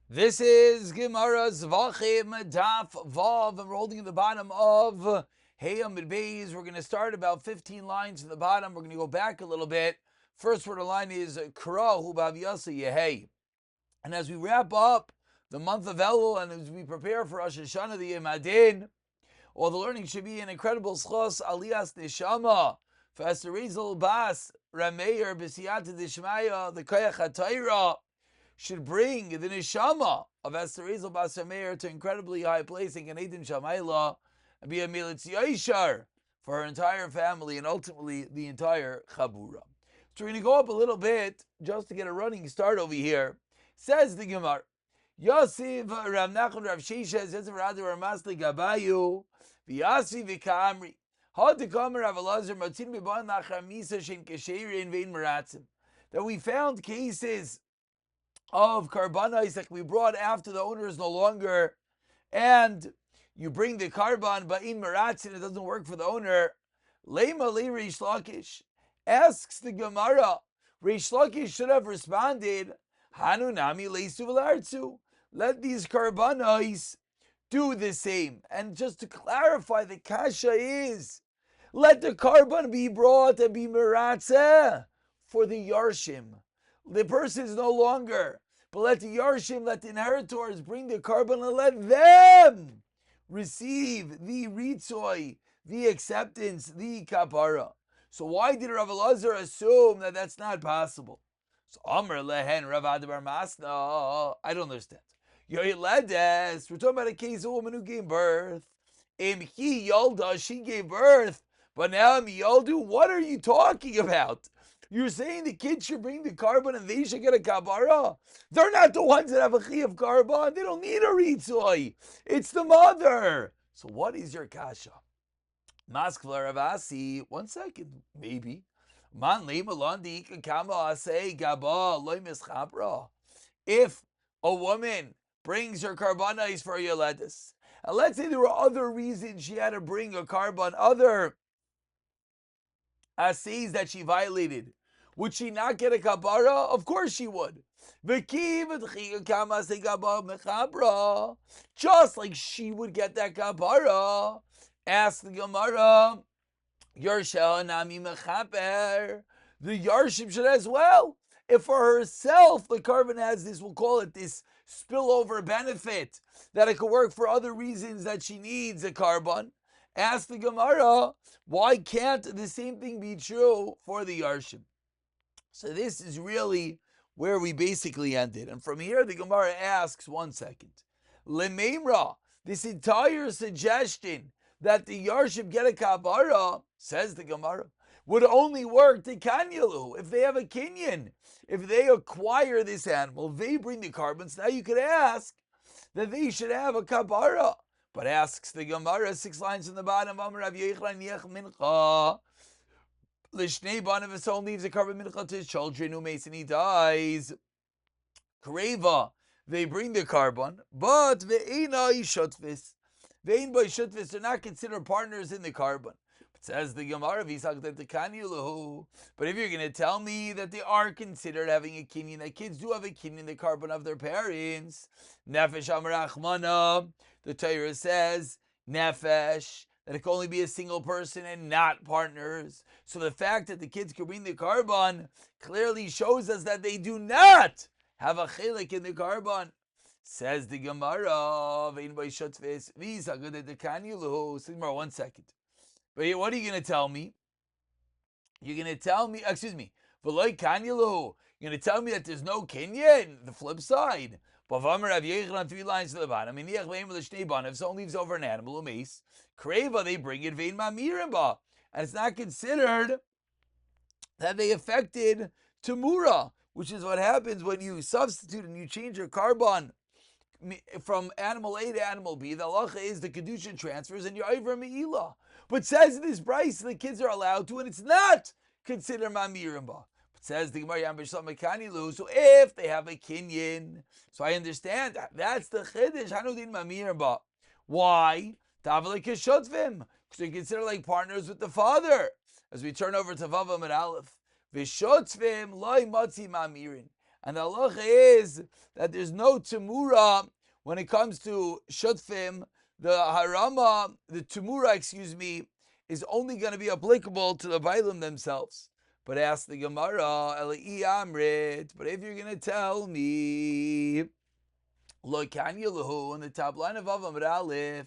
This is Gemara Zevachim Daf Vav, and we're holding at the bottom of Hayam and Beis. We're going to start about 15 lines at the bottom. We're going to go back a little bit. First word of line is Kra Hu Baviyasa Yehei. And as we wrap up the month of Elul and as we prepare for Rosh Hashanah, the Yom Hadin, all the learning should be an incredible schos aliyas neshama for Aster Rייזל Bas Rameir B'siyata Dishmaya the Koyach HaTorah should bring the neshama of Aster Rייזל Bas Rameir to incredibly high place in Gan Eden Shamayla and be a militz yashar for her entire family and ultimately the entire Chabura. So we're going to go up a little bit just to get a running start over here. Says the Gemara, Yosef Rav Nachman Rav Shisha says Radu Ramasli Gabayu V'Yasi V'Kamri Had Kamer Rav Elazar Matin B'Ban Nachamisa Shen Kesherin Vein Meratzim, that we found cases of karbanos that we brought after the owner is no longer, and you bring the karban but in meratzin it doesn't work for the owner. Lema li Reish Lakish asks the Gemara. Reish Lakish should have responded, Hanu nami leisu v'lartzu. Let these karbanos do the same. And just to clarify, the kasha is, let the karban be brought and be meratzeh for the yarshim. The person is no longer, but let the yarshim, let the inheritors bring the karban and let them receive the ritzoy, the acceptance, the kapara. So why did Rav Elazar assume that that's not possible? So Amr lehen Rav Adabar Masna, I don't understand. Yoyledes, we're talking about a case of a woman who gave birth. He Yolda, she gave birth, but now Yoldu, what are you talking about? You're saying the kids should bring the karban and they should get a kabara? They're not the ones that have a chi of karban. They don't need a ritzoi. It's the mother. So what is your kasha? Maskvla Ravasi, 1 second, maybe. Man lemalandi kama say gaba loy mischabra. If a woman brings her karbanis for yoledis, and let's say there were other reasons she had to bring a karban, other assays that she violated, would she not get a kabara? Of course she would. Just like she would get that kabara. Ask the Gemara, Yersha nami mechaper. The Yarshim should as well. If for herself the karban has this, we'll call it this spillover benefit, that it could work for other reasons that she needs a karban. Ask the Gemara, why can't the same thing be true for the Yarshim? So this is really where we basically ended. And from here, the Gemara asks, 1 second. Lemeimra, this entire suggestion that the Yarshim get a kabara, says the Gemara, would only work to kanyalu, if they have a kinyan. If they acquire this animal, they bring the carbons. Now you could ask that they should have a kabara. But asks the Gemara, 6 lines in the bottom, Lishnei ban, if his own leaves a carbon mincha to his children who makes and he dies. Kreva, they bring the carbon, but ve'ena ishutvis. Ve'en by shutvis, they're not considered partners in the carbon. But says the Gemara, but if you're going to tell me that they are considered having a kinyan, that kids do have a kinyan, the carbon of their parents, nefesh amrachmana, the Torah says, nefesh, that it can only be a single person and not partners. So the fact that the kids can bring the carbon clearly shows us that they do not have a chelik in the carbon. Says the Gemara, Sigmar, 1 second. But what are you going to tell me? You're going to tell me, you're going to tell me that there's no kinyan, the flip side. But on 3 lines to the bottom, if someone leaves over an animal, a mace, kreva, they bring it vein mamirimba, and it's not considered that they affected tamura, which is what happens when you substitute and you change your carbon from animal A to animal B. The halacha is the kedusha transfers and you're over me'ilah. But says this Bryce, the kids are allowed to, and it's not considered mamirimba. Says the Gemara, so if they have a kinyan, so I understand that's the chiddush. Hanudin mamirba. Why? Because they consider like partners with the father. As we turn over to Vavam and Aleph, v'shotzvim loy matzi mamirin. And the halacha is that there's no temura when it comes to shutfim. The temura, is only going to be applicable to the bailim themselves. But ask the Gemara, Eli Amrit, but if you're going to tell me, Lo Kanyaluhu, in the top line of Avam Aleph,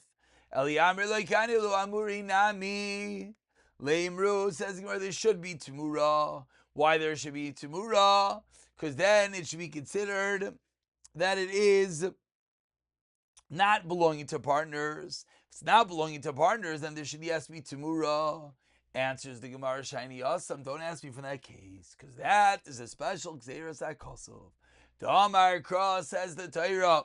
Eli Amrit, Lo Kanyalu Amuri Nami, Leimru, says the Gemara, there should be temura. Why there should be temura? Because then it should be considered that it is not belonging to partners. If it's not belonging to partners, then there should be be temura. Answers the Gemara, Shiny Awesome. Don't ask me for that case, because that is a special Xeris Akosov. The Amar Cross says the Torah,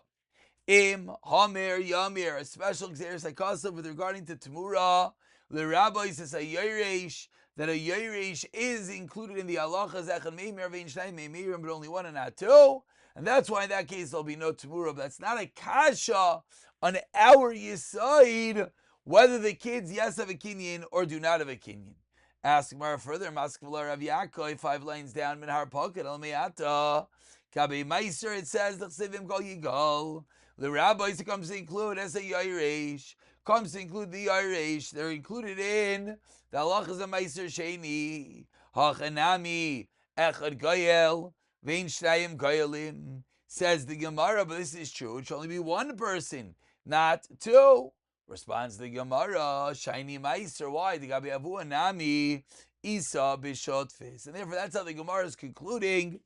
Im Hamir Yamir, a special Xeris Akosov with regarding to temura. The rabbi says a Yeresh, that a Yeresh is included in the halacha Zechon Meimir Vein Shnei Meimirim, but only one and not two. And that's why in that case there'll be no temura. But that's not a kasha on our Yisaid, whether the kids yes have a kinyan or do not have a kinyan. Ask Gemara further, Maskevla Rav Yaakov, 5 lines down, Minhar Pocket, El Me'ata, Kabe Meiser, it says, L'chsivim Kol Yigal. The rabbis, it comes to include as a Yairish, comes to include the Yairish, they're included in the halachas of Meiser Sheni, Hachanami, Echad Goyel, Vein Shnayim Goyelim, says the Gemara, but this is true, it should only be one person, not two. Responds the Gemara, Shiny Meiser, why? The Gabi Avu Nami, Isa Bishotfis. And therefore, that's how the Gemara is concluding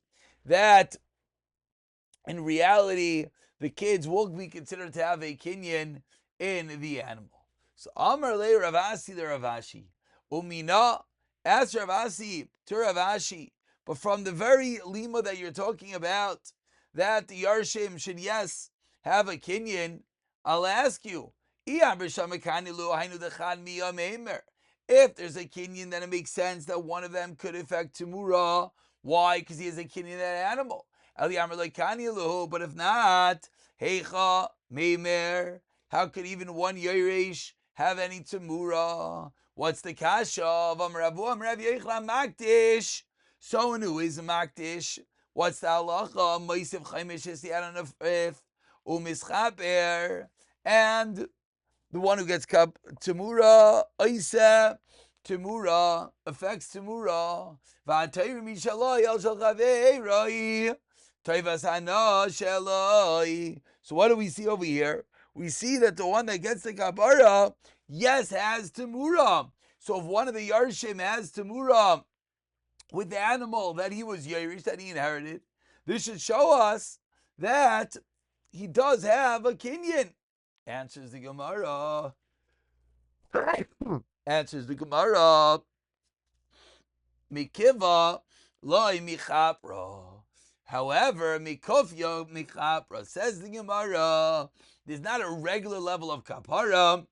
that in reality, the kids will be considered to have a kinyan in the animal. So, Amar Le Ravasi the Ravashi, Umina, ask Ravasi to Ravashi, but from the very lima that you're talking about, that the Yarshim should, yes, have a kinyan, I'll ask you, if there's a kinyan, then it makes sense that one of them could affect temura. Why? Because he has a kinyan in that animal. But if not, heicha meimer, how could even one yoresh have any temura? What's the kasha of Amravu Amrav Yechla Makdish? Someone who is a Makdish. What's the halacha? Moisiv chaimish is the Adon of Earth, umischaper, and the one who gets temura, oisa, temura, affects temura. V'atayr mishaloi el shel chaveiroi, toivas hana sheloi. So what do we see over here? We see that the one that gets the kapara, yes, has temura. So if one of the yarshim has temura with the animal that he was yerish, that he inherited, this should show us that he does have a kinyan. Answers the Gemara. Mikiva loy michapra. However, mikofyo michapra, says the Gemara, there's not a regular level of kapara,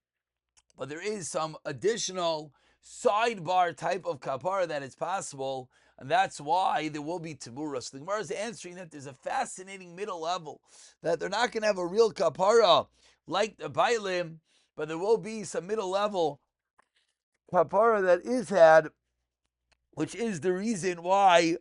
but there is some additional sidebar type of kapara that is possible, and that's why there will be temura. So the Gemara is answering that there's a fascinating middle level, that they're not going to have a real kapara like the bailim, but there will be some middle level kapara that is had, which is the reason why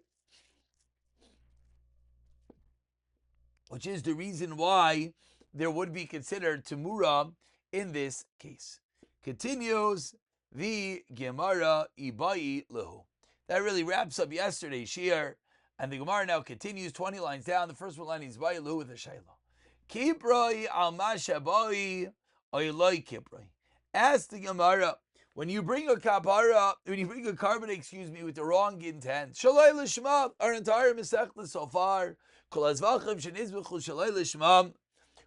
there would be considered temura in this case. Continues the Gemara Ibai Lehu. That really wraps up yesterday's shiur, and the Gemara now continues 20 lines down. The first one line is Ibai Lehu with a shayla. Kiproi al mashabai oiloi kiproi. Ask the Gemara, when you bring a carbon, with the wrong intent, shalai lishma, our entire mesechta so far, kol zevachim shenizbechu shalai lishma.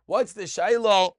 What's the shayla?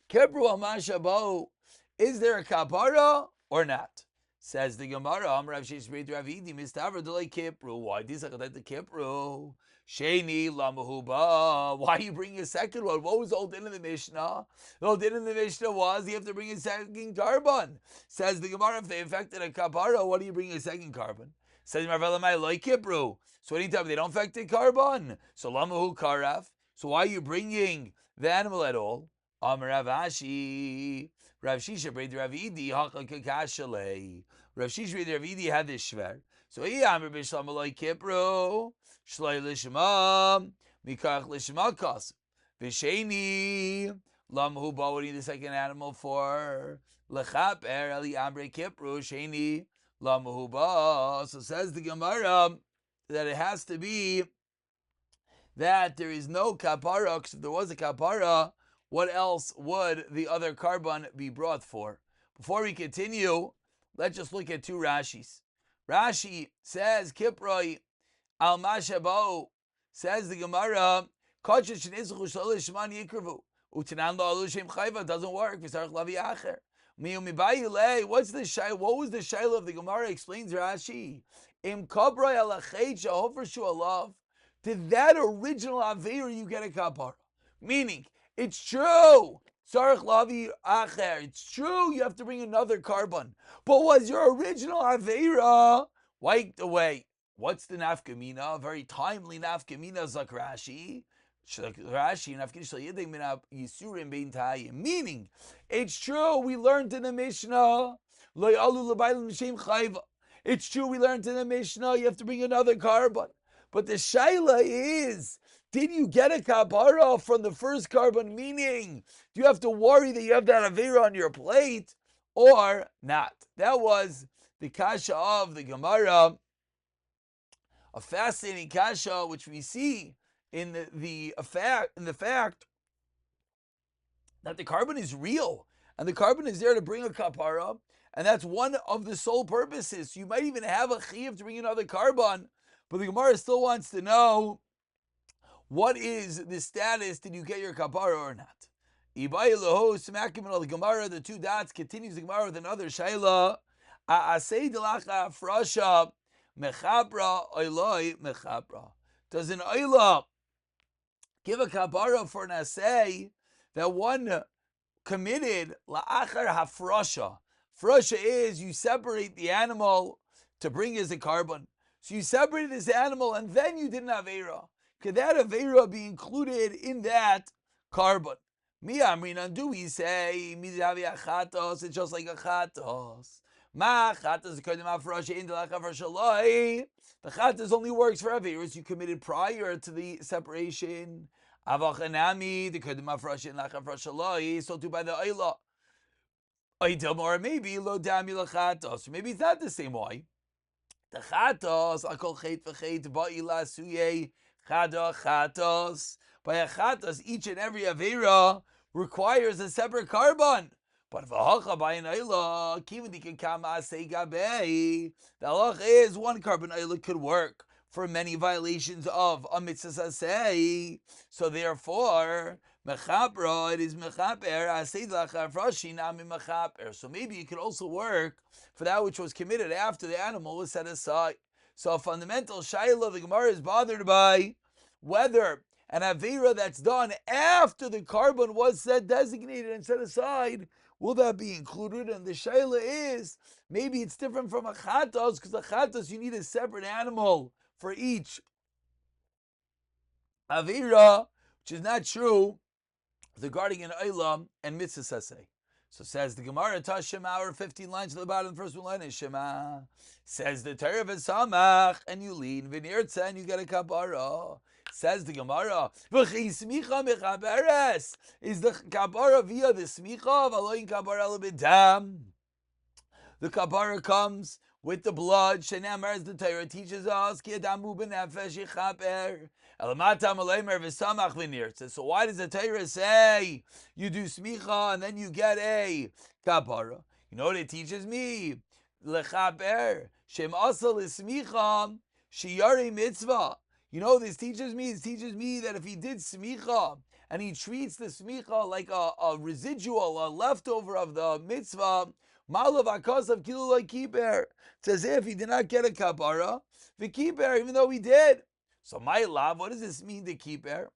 Kipru al mashabau. Is there a kapara or not? Says the Gemara, Amrav Sheish Breit Ravidi Mistaver Delay Kipru. Why this the Kipru? Sheni Lamahuba. Why are you bringing a second one? What was the old din in the Mishnah? The old din in the Mishnah was you have to bring a second carbon. Says the Gemara, if they affected a kapara, what do you bring a second carbon? Says Marvelamai like Kipru. So anytime they don't affect a carbon, so Lamahu Karaf. So why are you bringing the animal at all? Amrav Ashi. Rav Shisha Breit Ravidi Haka Kakashalei. Rav Shisha Breit Ravidi had this shver. So he Amr Bishlam Aloi Kipru. Shloi lishma, mikach lishma kas. V'sheni, lam hu ba, what do you need the second animal for? Lechaper, eli ambre kipru, sheni, lam hu ba. So says the Gemara that it has to be that there is no kapara, because if there was a kapara, what else would the other carbon be brought for? Before we continue, let's just look at two Rashis. Rashi says, Kiproi al mashabao, says the Gemara, doesn't work. What's the shay? What was the shayla of the Gemara? Explains Rashi. Im kabroi alachet shahofer shu alav. Did that original aveira you get a kapara? Meaning, it's true. It's true you have to bring another carbon. But was your original aveira wiped away? What's the nafkamina? A very timely nafkamina, Zak Rashi. Meaning, it's true we learned in the Mishnah. It's true we learned in the Mishnah you have to bring another carbon. But the shaila is, did you get a kapara from the first carbon? Meaning, do you have to worry that you have that avera on your plate or not? That was the kasha of the Gemara. A fascinating kasha, which we see in the fact that the carbon is real and the carbon is there to bring a kapara, and that's one of the sole purposes. You might even have a chiyuv to bring another carbon, but the Gemara still wants to know, what is the status? Did you get your kapara or not? Ibai leho smakim al Gemara. The two dots continues the Gemara with another shaila. Asei delacha frasha mechabra oiloi mechabra. Does an oila give a kapara for an asei that one committed la'achar hafrasha? Frasha is you separate the animal to bring as a carbon. So you separated this animal and then you did an aveira. Could that aveira be included in that carbon? Mi amrinan, do we say it's just like a chatos? Ma chatos according to frasha in the frasha. The chatos only works for aveiras you committed prior to the separation. Avachanami the according to frasha in frasha. So too by the oila. Or maybe lo dami lachatos. Maybe it's not the same way. The chatos, akol chet v'chet ba'ila suye chada chatos. By a chatos, each and every avera requires a separate carbon. But v'hacha by an ayla, kivadi kama asei gabei. The halach is one carbon ayla could work for many violations of a mitzvah asei. So therefore, mechabra, it is mechaper asei d'lachar frashi nami mechaper. So maybe it could also work for that which was committed after the animal was set aside. So a fundamental shayla the Gemara is bothered by whether an avera that's done after the carbon was set designated and set aside, will that be included? And the shayla is, maybe it's different from a chatos, because a chatos you need a separate animal for each avera, which is not true regarding an olam and mitzvah saseh. So says the Gemara, Tashema, our 15 lines to the bottom, the first one line is Shema. Says the Torah v'samach, and you lean, v'nirtza, and you get a kapara. Says the Gemara, v'chi smicha mechaberes. Is the kapara via the smicha, v'aloyin kapara l'bidam. The kapara comes with the blood. Shenamar, as the Torah teaches us, ki adamu b'nefesh yichaper. So why does the Torah say you do smicha and then you get a kapara? You know what it teaches me? Lechaper shem asal smicha shiyari mitzvah. You know this teaches me? It teaches me that if he did smicha and he treats the smicha like a residual, a leftover of the mitzvah, malav akas of kilu like kiper. It's as if he did not get a kapara, the kiper, even though he did. So my love, what does this mean, the keeper?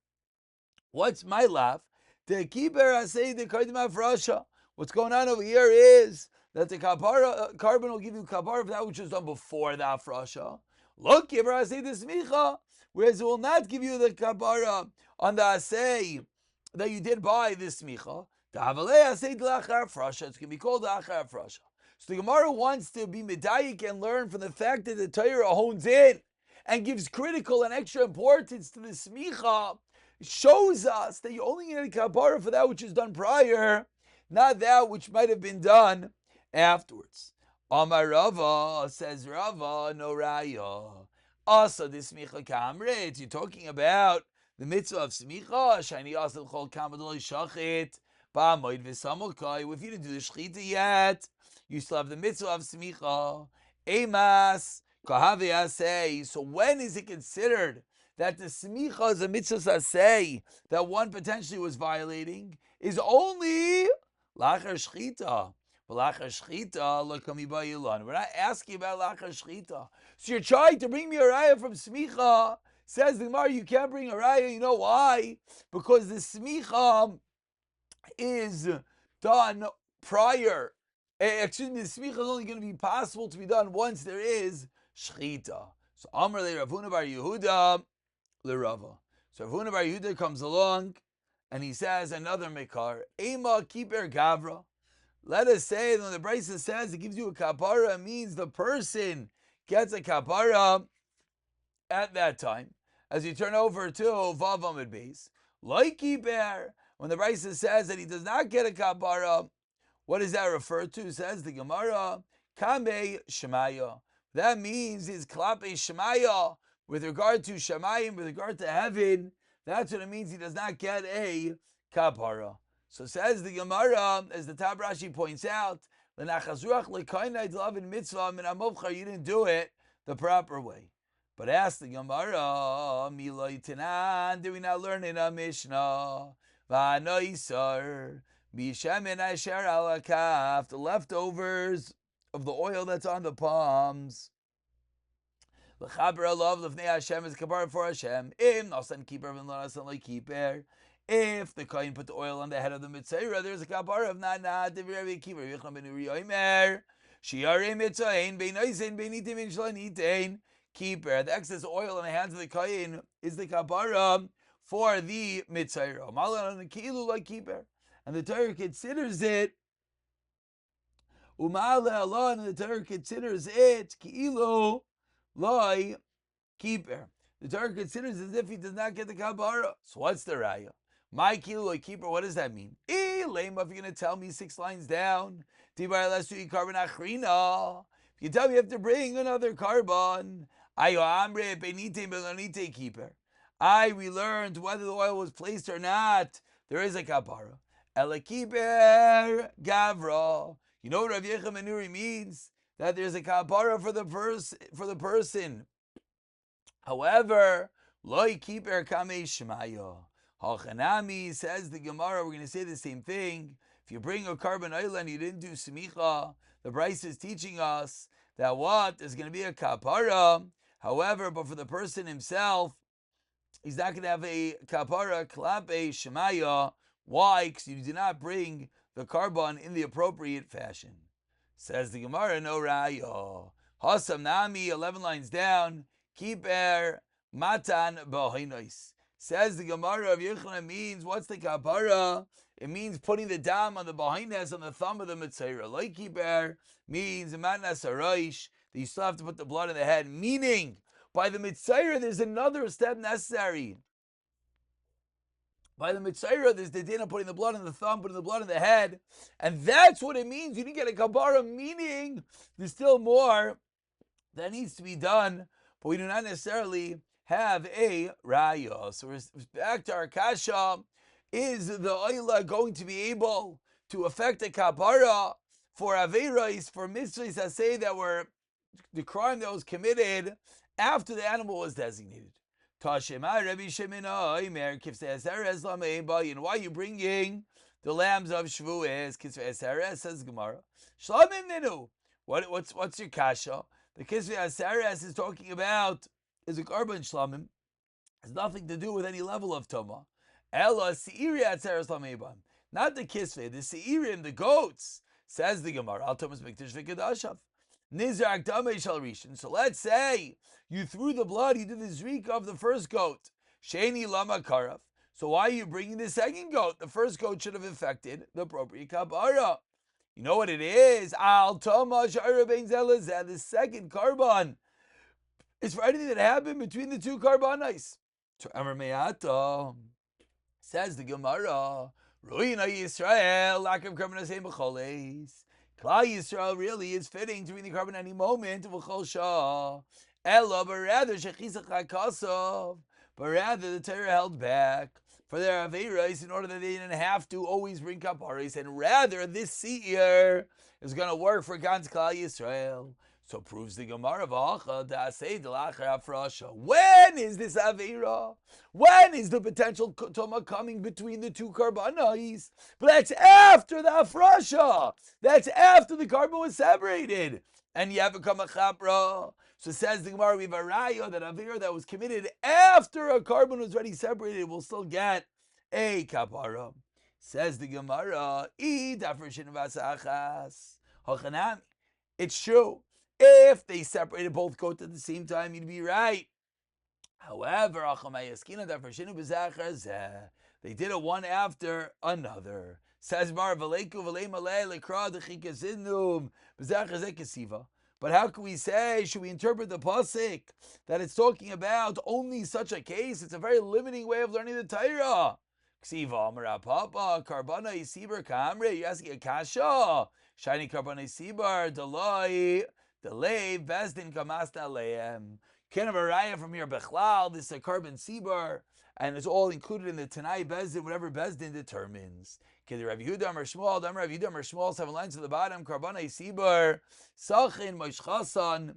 What's my love? The keeper, I say the kardim afrasha. What's going on over here is that the carbon will give you kapara for that which was done before the afrasha. Look, keeper, I say the smicha, whereas it will not give you the kapara on the asay that you did by this smicha. The havalei asay the achar afrasha. It's going to be called the achar afrasha. So the Gemara wants to be medayik and learn from the fact that the Torah hones in. and gives critical and extra importance to the smicha, shows us that you only need a kapara for that which is done prior, not that which might have been done afterwards. Amar Rava, says Rava, no raya. Also, this smicha kamret, you're talking about the mitzvah of smicha, shani asel chol kamadol shachit, ba'amoid v'samokai. If you didn't do the shchita yet, you still have the mitzvah of smicha. Emas, kahavi asay. So when is it considered that the smicha is a mitzvah asay that one potentially was violating? Is only lachar shchita. We're not asking about lachar shchita. So you're trying to bring me a raya from smicha. Says the Gemara, you can't bring a raya. You know why? Because the smicha is done prior. Excuse me, the smicha is only going to be possible to be done once there is shchita. So Amar le Ravuna bar Yehuda le Rava. So Ravuna bar Yehuda comes along and he says another mekar. Ema kiper gavra. Let us say that when the Brisa says it gives you a kapara, it means the person gets a kapara at that time. As you turn over to Vav Amud Beis, like Kiper, when the Brisa says that he does not get a kapara, what does that refer to? Says the Gemara, Kame Shemaya. That means is Klape Shemaya with regard to Shemayim, with regard to heaven. That's what it means. He does not get a kapara. So says the Gemara, as the Tab Rashi points out, you didn't do it the proper way. But ask the Gemara, do we not learn in a Mishnah? The leftovers of the oil that's on the palms. If the kohen put the oil on the head of the mitzvah, there's a kapara of not the excess oil in the hands of the kohen is the kapara for the mitzvah. And the Torah considers it, and the Torah considers it ki'ilu loy kiper. The Torah considers as if he does not get the kapara. So what's the raya? My kilo keeper, what does that mean? If you're going to tell me 6 lines down, if you tell me you have to bring another carbon, we learned whether the oil was placed or not, there is a kapara. Ela kiper gavra. You know what Rav Yechim Menuri means? That there's a kapara for the person. However, loy kiper kamei shmaya. Hachanami, says the Gemara, we're going to say the same thing. If you bring a carbon oil and you didn't do smicha, the Bryce is teaching us that what? There's going to be a kapara. However, but for the person himself, he's not going to have a kapara klape shemaya. Why? Because you do not bring the carbon in the appropriate fashion. Says the Gemara, no raya. Hasam nami, 11 lines down. Kiper matan b'hoinois. Says the Gemara of Yochanan means, what's the kapara? It means putting the dam on the bahines, on the thumb of the mitzvah. Like kiper means matnas haroish, that you still have to put the blood in the head. Meaning, by the mitzvah, there's another step necessary. By the mitzvah, there's the din of putting the blood in the thumb, putting the blood in the head. And that's what it means. You didn't get a kapara, meaning there's still more that needs to be done, but we do not necessarily have a raya. So we're back to our kasha. Is the oila going to be able to affect a kapara for aveiros, for mitzvahs that say that were the crime that was committed after the animal was designated? And why are you bringing the lambs of Shavuos? Says Gemara. What's your kasha? The kisvei aseres is talking about is a carbon shlamim. Has nothing to do with any level of toma. Ella seiri atzeres lamebam. Not the kisvei, the seirim, the goats. Says the Gemara. Al Thomas Mikdash v'Kedashav. Nizar Akdamei Shal Rishon. So let's say you threw the blood, you did the zrika of the first goat. Sheni Lama Karav. So why are you bringing the second goat? The first goat should have affected the appropriate kapara. You know what it is? Al Toma Shara Ben Zelazeh. The second carbon is for anything that happened between the two karbanos. To Amar Me'ata, says the Gemara, Ruina Yisrael, lack of karbanos ein b'choles. Klal Yisrael really is fitting to bring the carbon any moment of a shah. Ella, but rather shechisach hakasov, but rather the Torah held back for their aveiros in order that they didn't have to always bring kaparis, and rather this seir is going to work for Gans Klal Yisrael. So proves the Gemara v'acha da'asei d'lachar hafrasha. When is this aveira? When is the potential tuma coming between the two karbanos? But that's after the hafrasha. That's after the carbon was separated, and you have become a chapra. So says the Gemara, we have a raya that aveira that was committed after a carbon was already separated will still get a kapara. Says the Gemara, it's true. If they separated both goats at the same time, you'd be right. However, they did it one after another. Says Mar, but how can we say, should we interpret the pasuk that it's talking about only such a case? It's a very limiting way of learning the Torah. You're asking a kasha. Shiny karbana sibar, delay, bezdin kamasta aleim. Kind of a raya from here, bechlal, this is a carbon sibar, and it's all included in the Tanai bezdin, whatever bezdin determines. Okay, the Rav Yehuda Amar Shmuel, the Rav Yehuda Amar Shmuel, 7 lines to the bottom, karbana sibar, sachin moishchasan,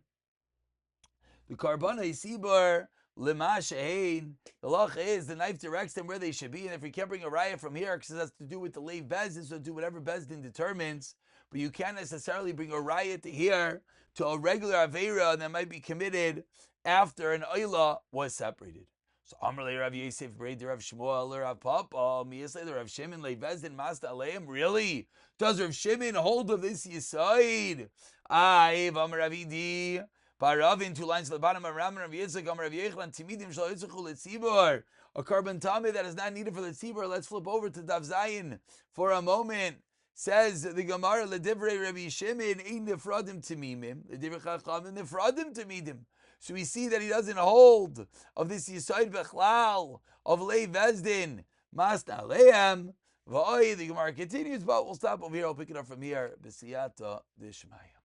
the karbana sibar, lema shehein. The lach is the knife directs them where they should be, and if we can't bring a raya from here, because it has to do with the leiv bezdin, so do whatever bezdin determines. But you can't necessarily bring a raya to here to a regular aveira that might be committed after an oila was separated. So Amrle Rav Yosef Braid Rav Shmuel Rav Papa Miyasle Rav Shimon Levezdin Masta Aleim. Really? Does Rav Shimon hold of this yisoid? Ay Amar Ravidi Baravin, 2 lines to the bottom of Ram Rav Yitzchak Amar Rav Yechlan Timidim Shal Yitzchachu Letzibor. A carbon tame that is not needed for the tzibor. Let's flip over to Daf Zayin for a moment. Says the Gemara, Ledivrei Rabbi Shimon, Ein Nefradim Tamimim, Ledivrei Chachamim Nefradim Tamidim. So we see that he doesn't hold of this Yisoid Bechlal, of Lei Vezdin, Masna Aleim, V'oi, the Gemara continues, but we'll stop over here, I'll pick it up from here, B'siyata Dishmaya.